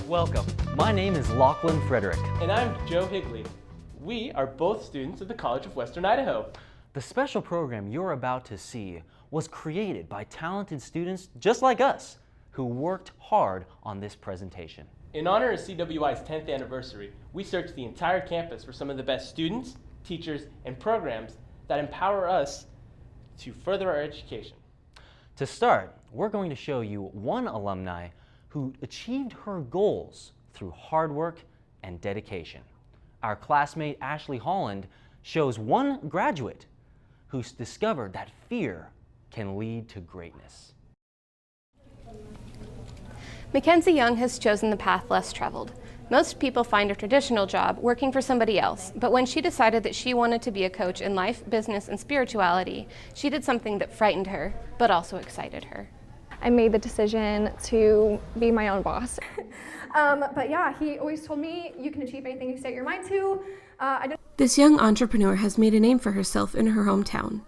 Welcome. My name is Lachlan Frederick. And I'm Joe Higley. We are both students of the College of Western Idaho. The special program you're about to see was created by talented students just like us who worked hard on this presentation. In honor of CWI's 10th anniversary, we searched the entire campus for some of the best students, teachers, and programs that empower us to further our education. To start, we're going to show you one alumni who achieved her goals through hard work and dedication. Our classmate Ashley Holland shows one graduate who's discovered that fear can lead to greatness. Mackenzie Young has chosen the path less traveled. Most people find a traditional job working for somebody else, but when she decided that she wanted to be a coach in life, business, and spirituality, she did something that frightened her, but also excited her. I made the decision to be my own boss. But yeah, he always told me you can achieve anything you set your mind to. This young entrepreneur has made a name for herself in her hometown.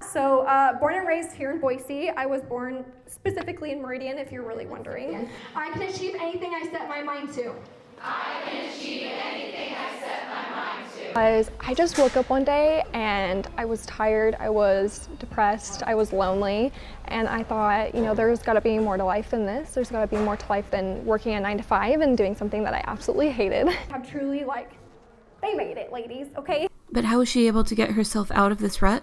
So born and raised here in Boise. I was born specifically in Meridian, if you're really wondering. I can achieve anything I set my mind to. I can achieve anything I set my mind to. I just woke up one day and I was tired, I was depressed, I was lonely, and I thought, you know, there's got to be more to life than this. There's got to be more to life than working a 9 to 5 and doing something that I absolutely hated. I'm truly like, they made it, ladies, okay? But how was she able to get herself out of this rut?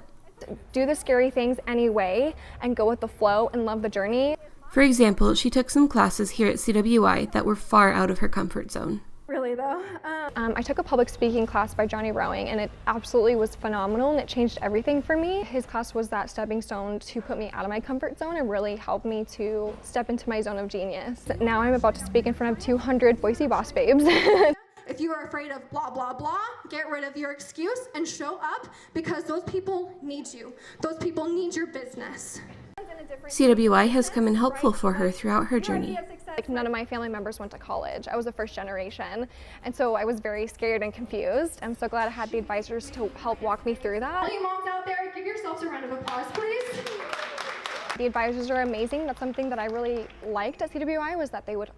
Do the scary things anyway and go with the flow and love the journey. For example, she took some classes here at CWI that were far out of her comfort zone. Really though. I took a public speaking class by Johnny Rowing, and it absolutely was phenomenal, and it changed everything for me. His class was that stepping stone to put me out of my comfort zone and really helped me to step into my zone of genius. Now I'm about to speak in front of 200 Boise boss babes. If you are afraid of blah, blah, blah, get rid of your excuse and show up, because those people need you. Those people need your business. CWI has come in helpful for her throughout her journey. Like, none of my family members went to college. I was the first generation, and so I was very scared and confused. I'm so glad I had the advisors to help walk me through that. All you moms out there, give yourselves a round of applause, please. The advisors are amazing. That's something that I really liked at CWI, was that they would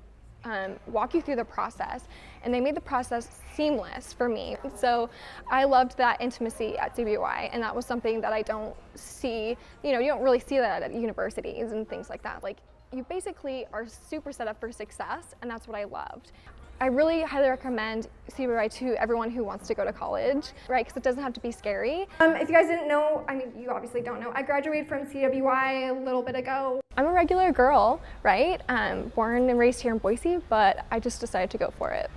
walk you through the process, and they made the process seamless for me. So I loved that intimacy at CWI, and that was something that I don't see, you know, you don't really see that at universities and things like that. Like, you basically are super set up for success, and that's what I loved. I really highly recommend CWI to everyone who wants to go to college, right? Because it doesn't have to be scary. If you guys didn't know, I mean, you obviously don't know, I graduated from CWI a little bit ago. I'm a regular girl, right? Born and raised here in Boise, but I just decided to go for it.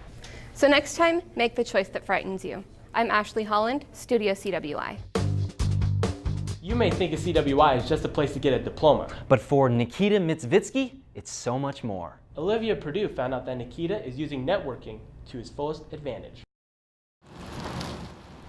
So next time, make the choice that frightens you. I'm Ashley Holland, Studio CWI. You may think of CWI as just a place to get a diploma. But for Nikita Mitzvitsky, it's so much more. Olivia Purdue found out that Nikita is using networking to his fullest advantage.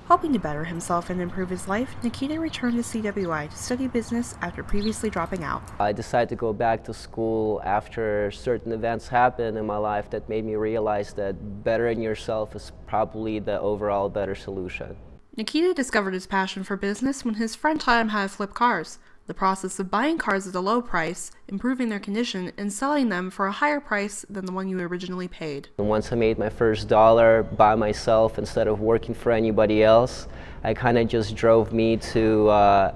Hoping to better himself and improve his life, Nikita returned to CWI to study business after previously dropping out. I decided to go back to school after certain events happened in my life that made me realize that bettering yourself is probably the overall better solution. Nikita discovered his passion for business when his friend taught him how to flip cars. The process of buying cars at a low price, improving their condition, and selling them for a higher price than the one you originally paid. And once I made my first dollar by myself instead of working for anybody else, it kind of just drove me to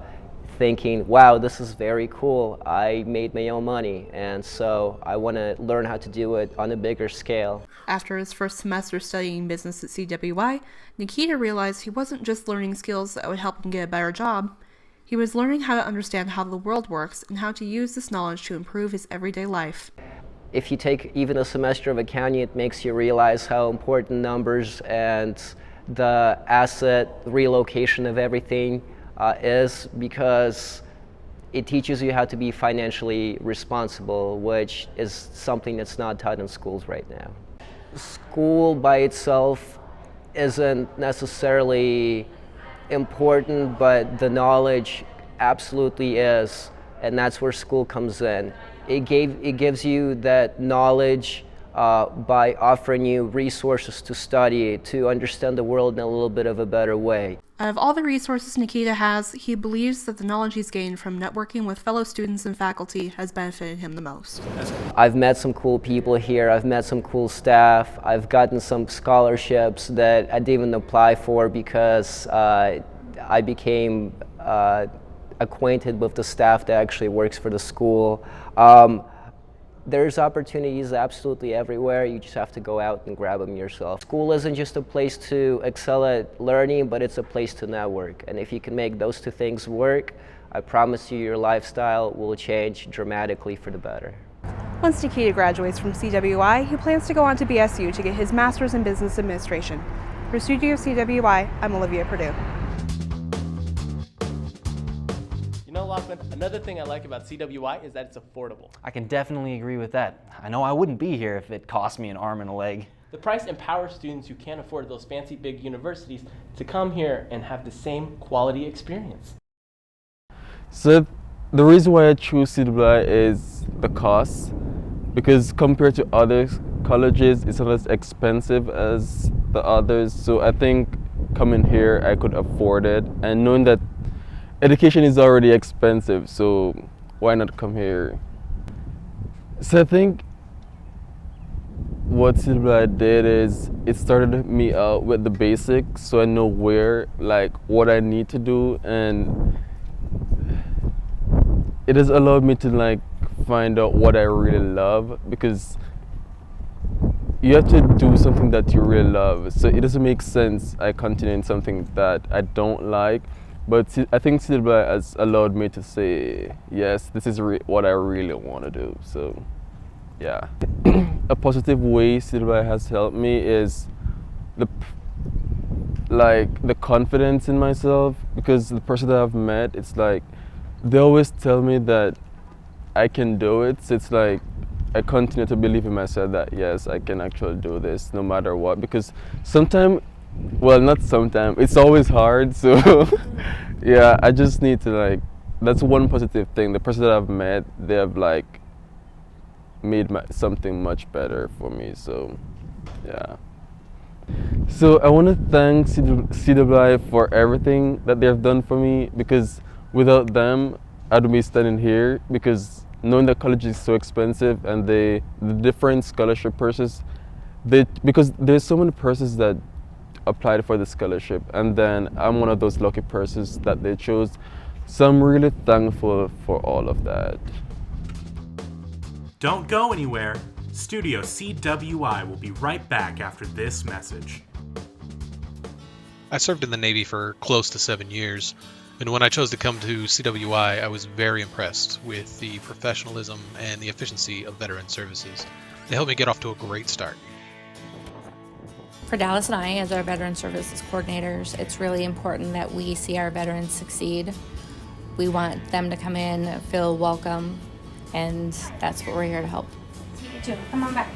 thinking, wow, this is very cool. I made my own money, and so I want to learn how to do it on a bigger scale. After his first semester studying business at CWI, Nikita realized he wasn't just learning skills that would help him get a better job. He was learning how to understand how the world works and how to use this knowledge to improve his everyday life. If you take even a semester of accounting, it makes you realize how important numbers and the asset relocation of everything is, because it teaches you how to be financially responsible, which is something that's not taught in schools right now. School by itself isn't necessarily important, but the knowledge absolutely is, and that's where school comes in. It gives you that knowledge by offering you resources to study, to understand the world in a little bit of a better way. Out of all the resources Nikita has, he believes that the knowledge he's gained from networking with fellow students and faculty has benefited him the most. I've met some cool people here, I've met some cool staff, I've gotten some scholarships that I didn't even apply for because I became acquainted with the staff that actually works for the school. There's opportunities absolutely everywhere. You just have to go out and grab them yourself. School isn't just a place to excel at learning, but it's a place to network. And if you can make those two things work, I promise you your lifestyle will change dramatically for the better. Once Nikita graduates from CWI, he plans to go on to BSU to get his Master's in Business Administration. For Decade of CWI, I'm Olivia Perdue. Lachlan, another thing I like about CWI is that it's affordable. I can definitely agree with that. I know I wouldn't be here if it cost me an arm and a leg. The price empowers students who can't afford those fancy big universities to come here and have the same quality experience. So the reason why I choose CWI is the cost, because compared to other colleges, it's not as expensive as the others. So I think coming here, I could afford it, and knowing that education is already expensive, so why not come here? So I think what CWI did is it started me out with the basics, so I know what I need to do, and it has allowed me to find out what I really love, because you have to do something that you really love. So it doesn't make sense I continue in something that I don't like. But I think CWI has allowed me to say, yes, this is what I really want to do. So, yeah. A positive way CWI has helped me is the confidence in myself, because the person that I've met, it's like they always tell me that I can do it. So it's like I continue to believe in myself that yes, I can actually do this no matter what. Because sometimes, well, not sometimes, it's always hard, so yeah, I just need to that's one positive thing. The person that I've met, they have made something much better for me, so yeah. So I want to thank CWI for everything that they have done for me, because without them, I'd be standing here, because knowing that college is so expensive and the different scholarship purses, because there's so many purses that applied for the scholarship, and then I'm one of those lucky persons that they chose. So I'm really thankful for all of that. Don't go anywhere. Studio CWI will be right back after this message. I served in the Navy for close to 7 years, and when I chose to come to CWI, I was very impressed with the professionalism and the efficiency of veteran services. They helped me get off to a great start. For Dallas and I, as our Veteran Services Coordinators, it's really important that we see our veterans succeed. We want them to come in, feel welcome, and that's what we're here to help. You too. Come on back.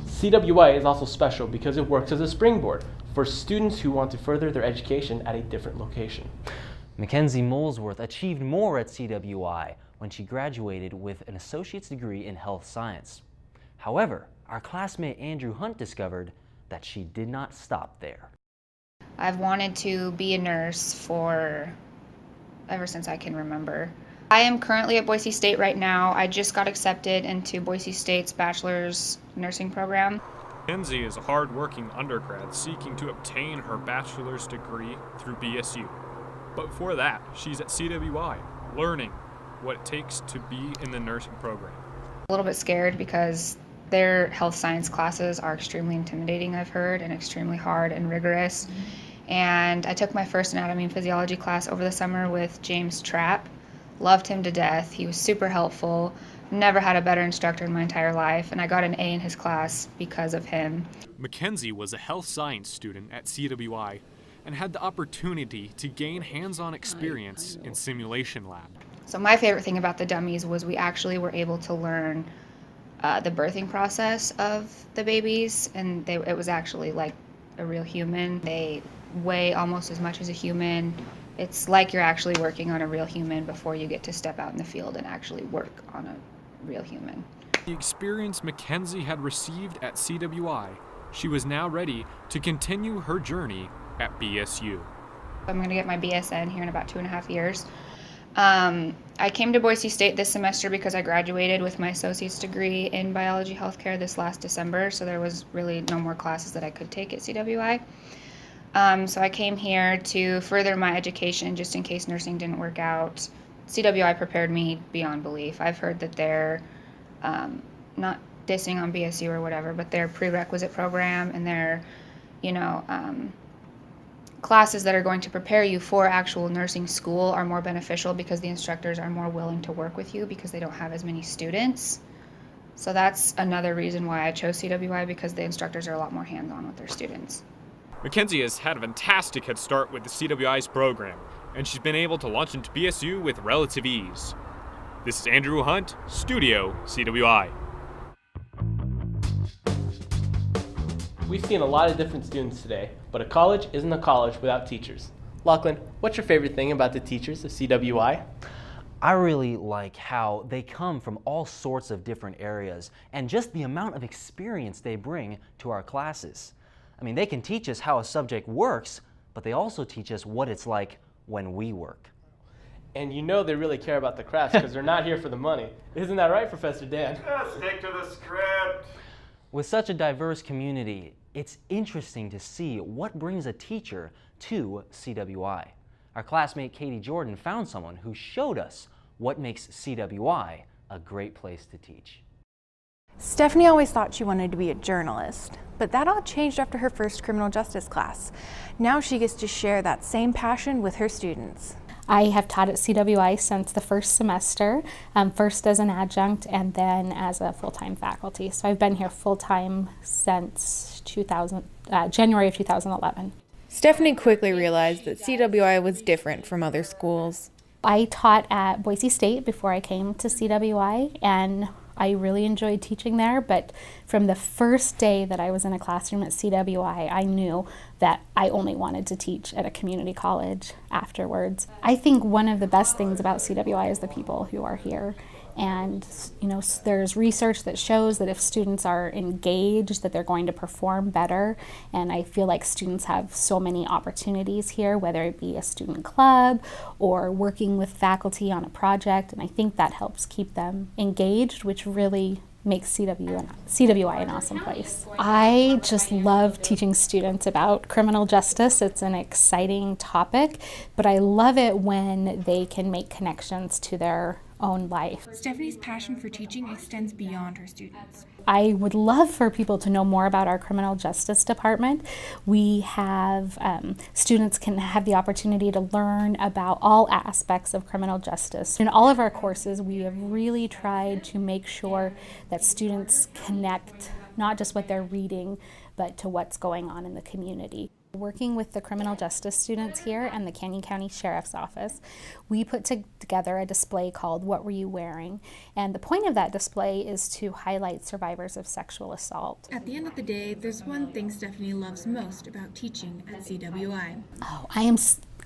CWI is also special because it works as a springboard for students who want to further their education at a different location. Mackenzie Molesworth achieved more at CWI when she graduated with an associate's degree in health science. However, our classmate Andrew Hunt discovered that she did not stop there. I've wanted to be a nurse ever since I can remember. I am currently at Boise State right now. I just got accepted into Boise State's bachelor's nursing program. Mackenzie is a hard-working undergrad seeking to obtain her bachelor's degree through BSU. But before that, she's at CWI, learning what it takes to be in the nursing program. A little bit scared because their health science classes are extremely intimidating, I've heard, and extremely hard and rigorous. And I took my first anatomy and physiology class over the summer with James Trapp. Loved him to death. He was super helpful. Never had a better instructor in my entire life, and I got an A in his class because of him. Mackenzie was a health science student at CWI and had the opportunity to gain hands-on experience in simulation lab. So my favorite thing about the dummies was we actually were able to learn the birthing process of the babies, and it was actually like a real human. They weigh almost as much as a human. It's like you're actually working on a real human before you get to step out in the field and actually work on a real human. the experience Mackenzie had received at CWI, she was now ready to continue her journey at BSU. I'm going to get my BSN here in about 2.5 years. I came to Boise State this semester because I graduated with my associate's degree in biology healthcare this last December, so there was really no more classes that I could take at CWI. So I came here to further my education just in case nursing didn't work out. CWI prepared me beyond belief. I've heard that they're not dissing on BSU or whatever, but their prerequisite program and their, classes that are going to prepare you for actual nursing school are more beneficial because the instructors are more willing to work with you because they don't have as many students. So that's another reason why I chose CWI, because the instructors are a lot more hands-on with their students. Mackenzie has had a fantastic head start with the CWI's program, and she's been able to launch into BSU with relative ease. This is Andrew Hunt, Studio CWI. We've seen a lot of different students today, but a college isn't a college without teachers. Lachlan, what's your favorite thing about the teachers of CWI? I really like how they come from all sorts of different areas and just the amount of experience they bring to our classes. I mean, they can teach us how a subject works, but they also teach us what it's like when we work. And you know they really care about the crafts because they're not here for the money. Isn't that right, Professor Dan? Stick to the script. With such a diverse community, it's interesting to see what brings a teacher to CWI. Our classmate Katie Jordan found someone who showed us what makes CWI a great place to teach. Stephanie always thought she wanted to be a journalist, but that all changed after her first criminal justice class. Now she gets to share that same passion with her students. I have taught at CWI since the first semester, first as an adjunct and then as a full-time faculty. So I've been here full-time since January of 2011. Stephanie quickly realized that CWI was different from other schools. I taught at Boise State before I came to CWI, and I really enjoyed teaching there, but from the first day that I was in a classroom at CWI, I knew that I only wanted to teach at a community college afterwards. I think one of the best things about CWI is the people who are here. And there's research that shows that if students are engaged, that they're going to perform better. And I feel like students have so many opportunities here, whether it be a student club or working with faculty on a project. And I think that helps keep them engaged, which really makes CWI an awesome place. I just love teaching students about criminal justice. It's an exciting topic, but I love it when they can make connections to their own life. Stephanie's passion for teaching extends beyond her students. I would love for people to know more about our criminal justice department. We have students can have the opportunity to learn about all aspects of criminal justice. In all of our courses, we have really tried to make sure that students connect not just what they're reading, but to what's going on in the community. Working with the criminal justice students here and the Canyon County Sheriff's Office, we put together a display called What Were You Wearing? And the point of that display is to highlight survivors of sexual assault. At the end of the day, there's one thing Stephanie loves most about teaching at CWI.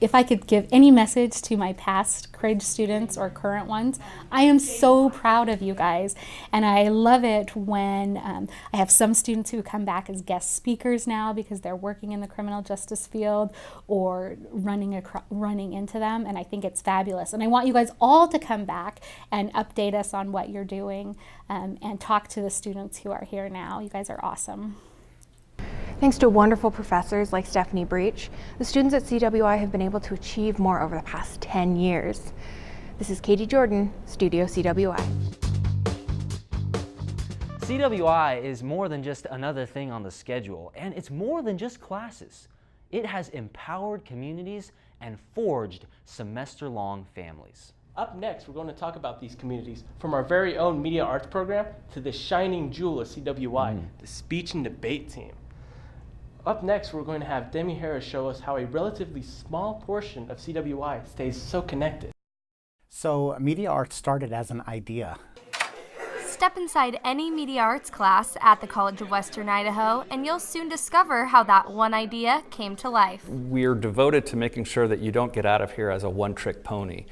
If I could give any message to my past CRID students or current ones, I am so proud of you guys. And I love it when I have some students who come back as guest speakers now because they're working in the criminal justice field or running into them. And I think it's fabulous. And I want you guys all to come back and update us on what you're doing and talk to the students who are here now. You guys are awesome. Thanks to wonderful professors like Stephanie Breach, the students at CWI have been able to achieve more over the past 10 years. This is Katie Jordan, Studio CWI. CWI is more than just another thing on the schedule, and it's more than just classes. It has empowered communities and forged semester-long families. Up next, we're going to talk about these communities, from our very own media arts program to the shining jewel of CWI, the speech and debate team. Up next, we're going to have Demi Harris show us how a relatively small portion of CWI stays so connected. So, media arts started as an idea. Step inside any media arts class at the College of Western Idaho, and you'll soon discover how that one idea came to life. We're devoted to making sure that you don't get out of here as a one-trick pony.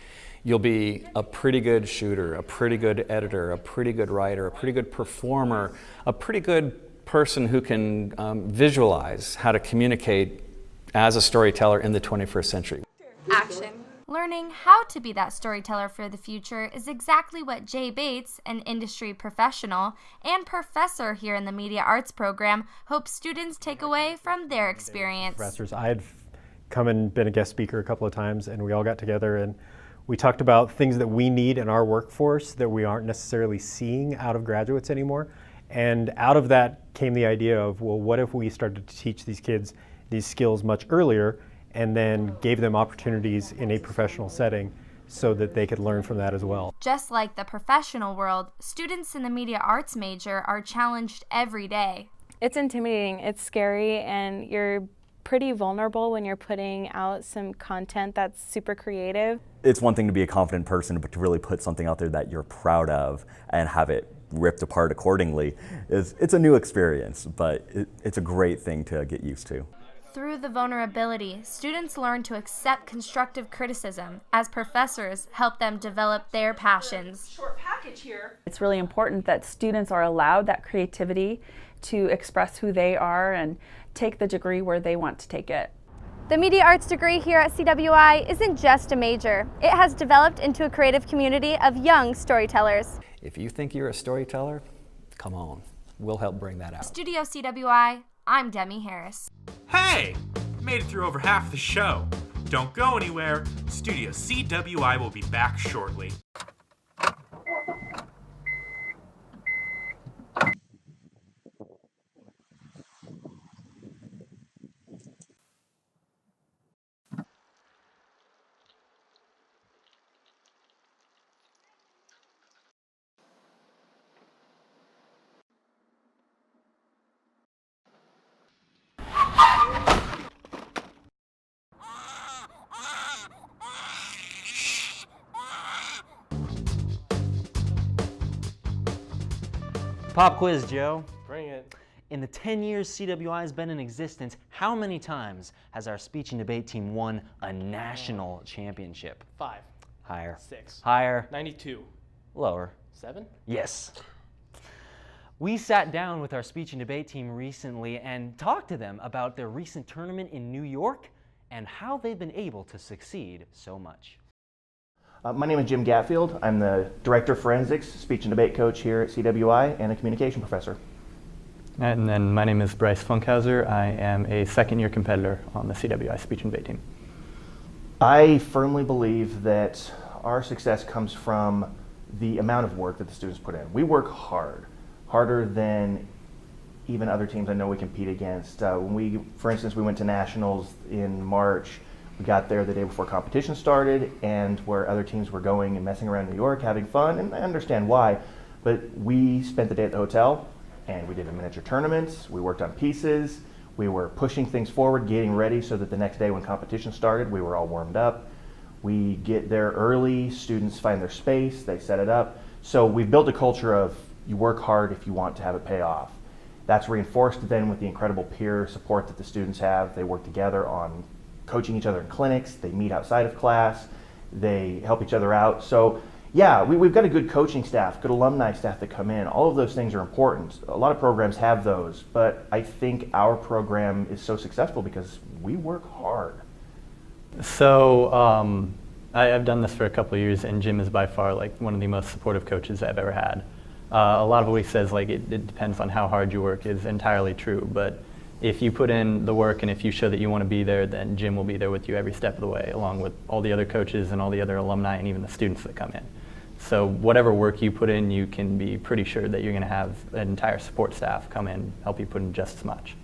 You'll be a pretty good shooter, a pretty good editor, a pretty good writer, a pretty good performer, a pretty good person who can visualize how to communicate as a storyteller in the 21st century. Action. Learning how to be that storyteller for the future is exactly what Jay Bates, an industry professional and professor here in the Media Arts program, hopes students take away from their experience. Professors, I had come and been a guest speaker a couple of times, and we all got together and we talked about things that we need in our workforce that we aren't necessarily seeing out of graduates anymore. And out of that came the idea of, well, what if we started to teach these kids these skills much earlier and then gave them opportunities in a professional setting so that they could learn from that as well. Just like the professional world, students in the media arts major are challenged every day. It's intimidating, it's scary, and you're pretty vulnerable when you're putting out some content that's super creative. It's one thing to be a confident person, but to really put something out there that you're proud of and have it ripped apart accordingly, it's a new experience, but it's a great thing to get used to. Through the vulnerability, students learn to accept constructive criticism as professors help them develop their passions. Short package here. It's really important that students are allowed that creativity to express who they are and take the degree where they want to take it. The Media Arts degree here at CWI isn't just a major. It has developed into a creative community of young storytellers. If you think you're a storyteller, come on. We'll help bring that out. Studio CWI, I'm Demi Harris. Hey! Made it through over half the show. Don't go anywhere. Studio CWI will be back shortly. Pop quiz, Joe. Bring it. In the 10 years CWI has been in existence, how many times has our speech and debate team won a national championship? 5. Higher. 6. Higher. 92. Lower. 7? Yes. We sat down with our speech and debate team recently and talked to them about their recent tournament in New York and how they've been able to succeed so much. My name is Jim Gatfield. I'm the Director of Forensics, Speech and Debate Coach here at CWI, and a Communication Professor. And then my name is Bryce Funkhauser. I am a second-year competitor on the CWI Speech and Debate team. I firmly believe that our success comes from the amount of work that the students put in. We work hard, harder than even other teams I know we compete against. For instance, we went to nationals in March. We got there the day before competition started, and where other teams were going and messing around New York, having fun, and I understand why, but we spent the day at the hotel, and we did a miniature tournaments, we worked on pieces, we were pushing things forward, getting ready so that the next day when competition started, we were all warmed up. We get there early, students find their space, they set it up. So we've built a culture of you work hard if you want to have it pay off. That's reinforced then with the incredible peer support that the students have. They work together on coaching each other in clinics, they meet outside of class, they help each other out. So yeah, we've got a good coaching staff, good alumni staff that come in. All of those things are important. A lot of programs have those, but I think our program is so successful because we work hard. So I've done this for a couple of years, and Jim is by far like one of the most supportive coaches I've ever had. A lot of what he says, like it depends on how hard you work, is entirely true, but if you put in the work and if you show that you want to be there, then Jim will be there with you every step of the way, along with all the other coaches and all the other alumni and even the students that come in. So whatever work you put in, you can be pretty sure that you're going to have an entire support staff come in, help you put in just as much.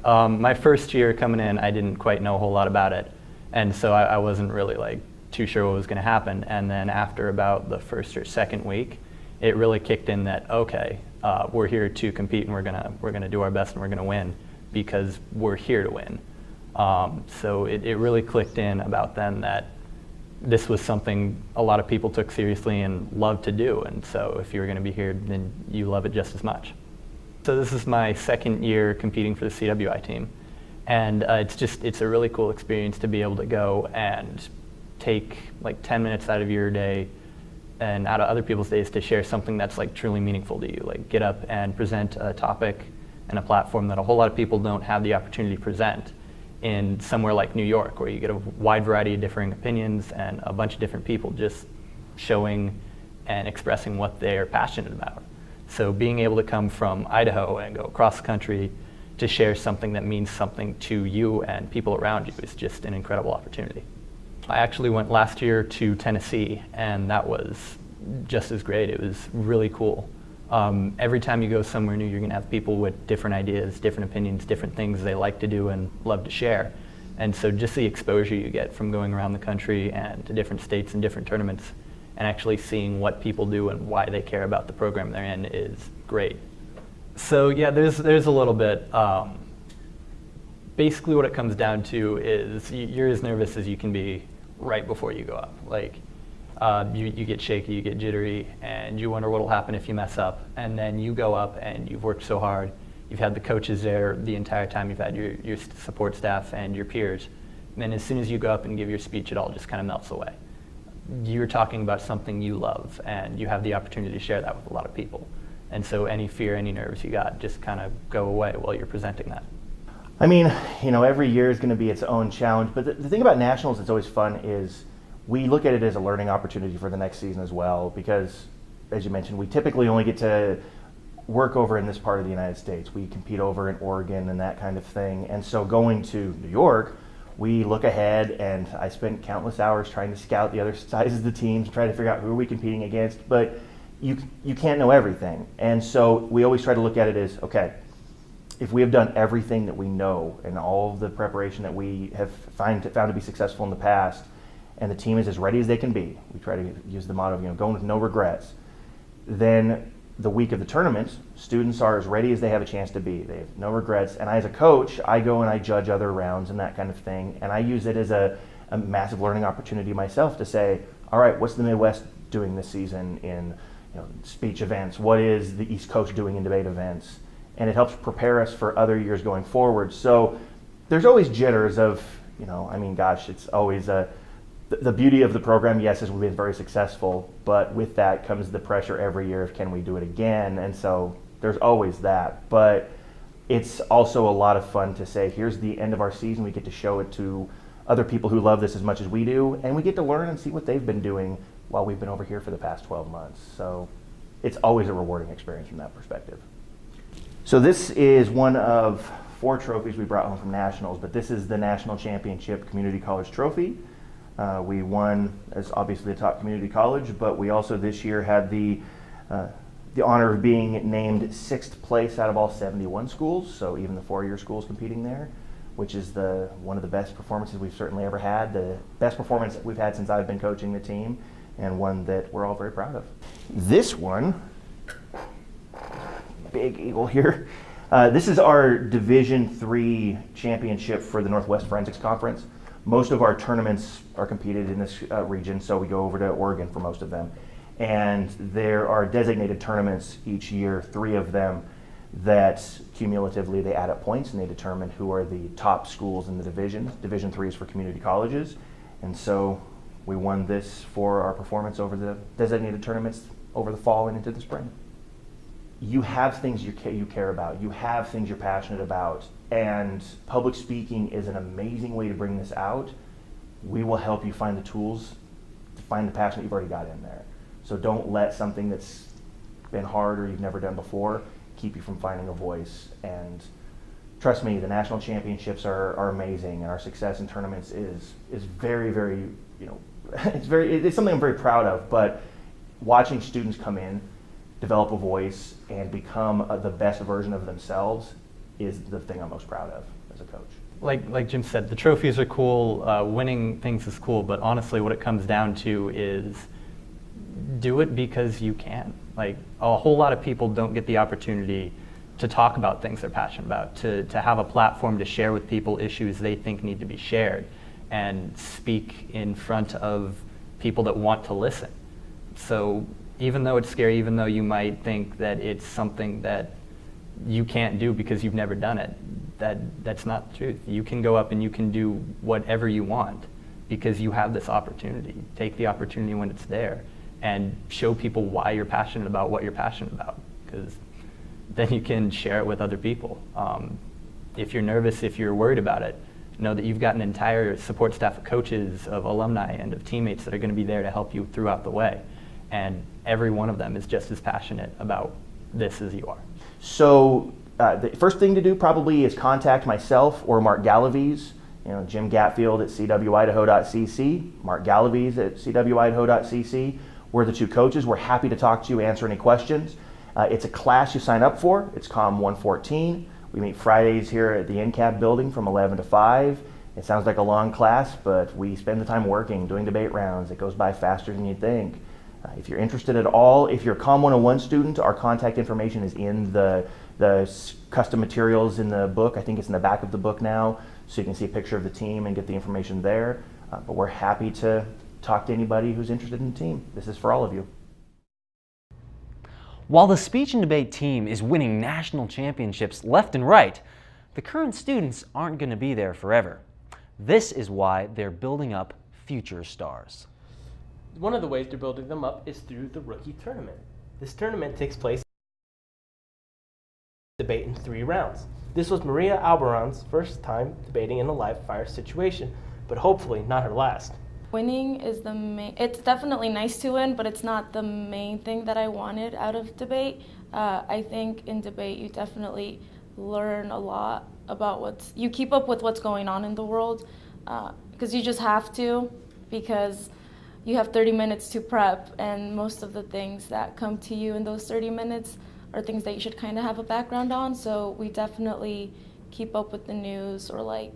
My first year coming in, I didn't quite know a whole lot about it, and so I wasn't really like too sure what was going to happen. And then after about the first or second week, it really kicked in that okay, we're here to compete and we're gonna do our best and we're gonna win, because we're here to win. So it really clicked in about then that this was something a lot of people took seriously and loved to do, and so if you're gonna be here, then you love it just as much. So this is my second year competing for the CWI team, and it's a really cool experience to be able to go and take like 10 minutes out of your day and out of other people's days to share something that's like truly meaningful to you. Like get up and present a topic and a platform that a whole lot of people don't have the opportunity to present in somewhere like New York, where you get a wide variety of differing opinions and a bunch of different people just showing and expressing what they're passionate about. So being able to come from Idaho and go across the country to share something that means something to you and people around you is just an incredible opportunity. I actually went last year to Tennessee, and that was just as great. It was really cool. Every time you go somewhere new, you're going to have people with different ideas, different opinions, different things they like to do and love to share. And so just the exposure you get from going around the country and to different states and different tournaments and actually seeing what people do and why they care about the program they're in is great. So yeah, there's a little bit. Basically what it comes down to is you're as nervous as you can be right before you go up. Like you get shaky, you get jittery, and you wonder what will happen if you mess up. And then you go up and you've worked so hard. You've had the coaches there the entire time. You've had your support staff and your peers. And then as soon as you go up and give your speech, it all just kind of melts away. You're talking about something you love, and you have the opportunity to share that with a lot of people. And so any fear, any nerves you got just kind of go away while you're presenting that. I mean, you know, every year is going to be its own challenge, but the thing about nationals that's always fun is we look at it as a learning opportunity for the next season as well, because as you mentioned, we typically only get to work over in this part of the United States. We compete over in Oregon and that kind of thing. And so going to New York, we look ahead, and I spent countless hours trying to scout the other sides of the teams, trying to figure out who are we competing against, but you can't know everything. And so we always try to look at it as, okay, if we have done everything that we know and all of the preparation that we have found to be successful in the past, and the team is as ready as they can be, we try to use the motto of, going with no regrets, then the week of the tournament, students are as ready as they have a chance to be. They have no regrets. And I, as a coach, I go and I judge other rounds and that kind of thing. And I use it as a massive learning opportunity myself to say, all right, what's the Midwest doing this season in speech events? What is the East Coast doing in debate events? And it helps prepare us for other years going forward. So there's always jitters of, I mean, gosh, it's always the beauty of the program, yes, is we've been very successful, but with that comes the pressure every year of can we do it again? And so there's always that. But it's also a lot of fun to say, here's the end of our season. We get to show it to other people who love this as much as we do, and we get to learn and see what they've been doing while we've been over here for the past 12 months. So it's always a rewarding experience from that perspective. So this is one of 4 trophies we brought home from nationals, but this is the National Championship Community College Trophy. We won as obviously the top community college, but we also this year had the honor of being named 6th place out of all 71 schools, so even the 4-year schools competing there, which is one of the best performances we've certainly ever had, the best performance that we've had since I've been coaching the team, and one that we're all very proud of. This one, big eagle here, this is our Division III championship for the Northwest Forensics Conference. Most of our tournaments are competed in this region, so we go over to Oregon for most of them. And there are designated tournaments each year, 3 of them, that cumulatively they add up points and they determine who are the top schools in the division. Division III is for community colleges. And so we won this for our performance over the designated tournaments over the fall and into the spring. You have things you care about. You have things you're passionate about. And public speaking is an amazing way to bring this out. We will help you find the tools to find the passion that you've already got in there. So don't let something that's been hard or you've never done before keep you from finding a voice. And trust me, the national championships are amazing, and our success in tournaments is very, very, it's something I'm very proud of. But watching students come in, develop a voice, and become the best version of themselves is the thing I'm most proud of as a coach. Like Jim said, the trophies are cool, winning things is cool, but honestly what it comes down to is do it because you can. Like a whole lot of people don't get the opportunity to talk about things they're passionate about, to have a platform to share with people issues they think need to be shared, and speak in front of people that want to listen. So even though it's scary, even though you might think that it's something that you can't do because you've never done it, that's not the truth. You can go up and you can do whatever you want. because you have this opportunity. Take the opportunity when it's there and show people why you're passionate about what you're passionate about, because then you can share it with other people. If you're nervous, if you're worried about it, know that you've got an entire support staff of coaches, of alumni, and of teammates that are going to be there to help you throughout the way. And every one of them is just as passionate about this as you are. So the first thing to do probably is contact myself or Mark Galaviz. Jim Gatfield at cwidaho.cc, Mark Galaviz at cwidaho.cc. We're the two coaches. We're happy to talk to you, answer any questions. It's a class you sign up for. It's COM 114. We meet Fridays here at the NCAB building from 11 to 5. It sounds like a long class, but we spend the time working, doing debate rounds. It goes by faster than you'd think. If you're interested at all, if you're a COM 101 student, our contact information is in the custom materials in the book. I think it's in the back of the book now, so you can see a picture of the team and get the information there. But we're happy to talk to anybody who's interested in the team. This is for all of you. While the speech and debate team is winning national championships left and right, the current students aren't going to be there forever. This is why they're building up future stars. One of the ways they're building them up is through the rookie tournament. This tournament takes place debate in 3 rounds. This was Maria Alberon's first time debating in a live fire situation, but hopefully not her last. Winning is the main, it's definitely nice to win, but it's not the main thing that I wanted out of debate. I think in debate you definitely learn a lot about you keep up with what's going on in the world, because you just have to, because you have 30 minutes to prep, and most of the things that come to you in those 30 minutes are things that you should kind of have a background on. So we definitely keep up with the news, or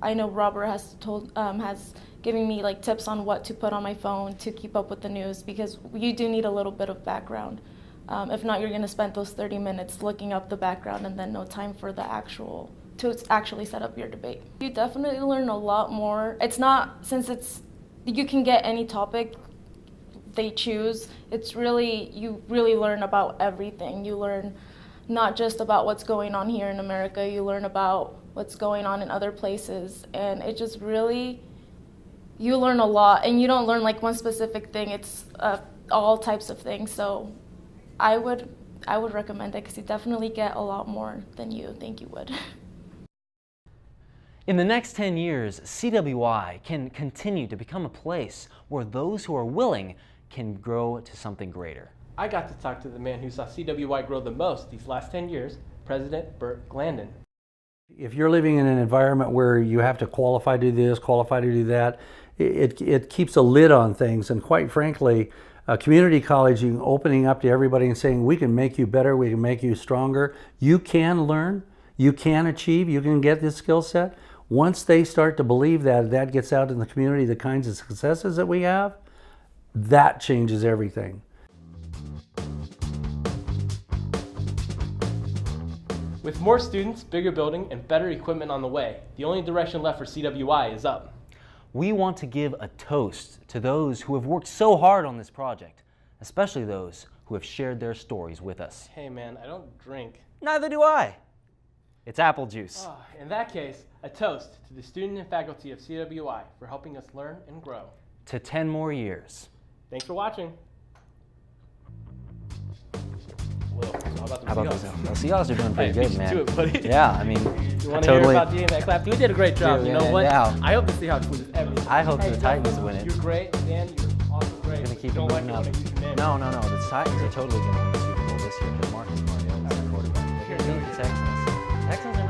I know Robert has given me tips on what to put on my phone to keep up with the news, because you do need a little bit of background. If not, you're going to spend those 30 minutes looking up the background and then no time for to actually set up your debate. You definitely learn a lot more. It's not, you can get any topic they choose. You really learn about everything. You learn not just about what's going on here in America, you learn about what's going on in other places, and it just really, you learn a lot, and you don't learn one specific thing. It's all types of things. So I would recommend it, because you definitely get a lot more than you think you would. In the next 10 years, CWI can continue to become a place where those who are willing can grow to something greater. I got to talk to the man who saw CWI grow the most these last 10 years, President Burt Glandon. If you're living in an environment where you have to qualify to do this, qualify to do that, it keeps a lid on things. And quite frankly, community college, opening up to everybody and saying, we can make you better, we can make you stronger. You can learn, you can achieve, you can get this skill set. Once they start to believe that gets out in the community, the kinds of successes that we have, that changes everything. With more students, bigger building, and better equipment on the way, the only direction left for CWI is up. We want to give a toast to those who have worked so hard on this project, especially those who have shared their stories with us. Hey man, I don't drink. Neither do I. It's apple juice. Oh, in that case, a toast to the student and faculty of CWI for helping us learn and grow. To 10 more years. Thanks for watching. Whoa, so how about the Seahawks are doing pretty good, man. Do it, buddy. Yeah, I mean, you want to hear about the that clap? You did a great job. You know what? Yeah. I hope the Seahawks win this. I hope the Titans win it. You're great, Dan. You're also great. We're going to keep it moving up. No. The Titans are totally going to win the Super Bowl this year because Marcus Mariota is the quarterback. The Texans are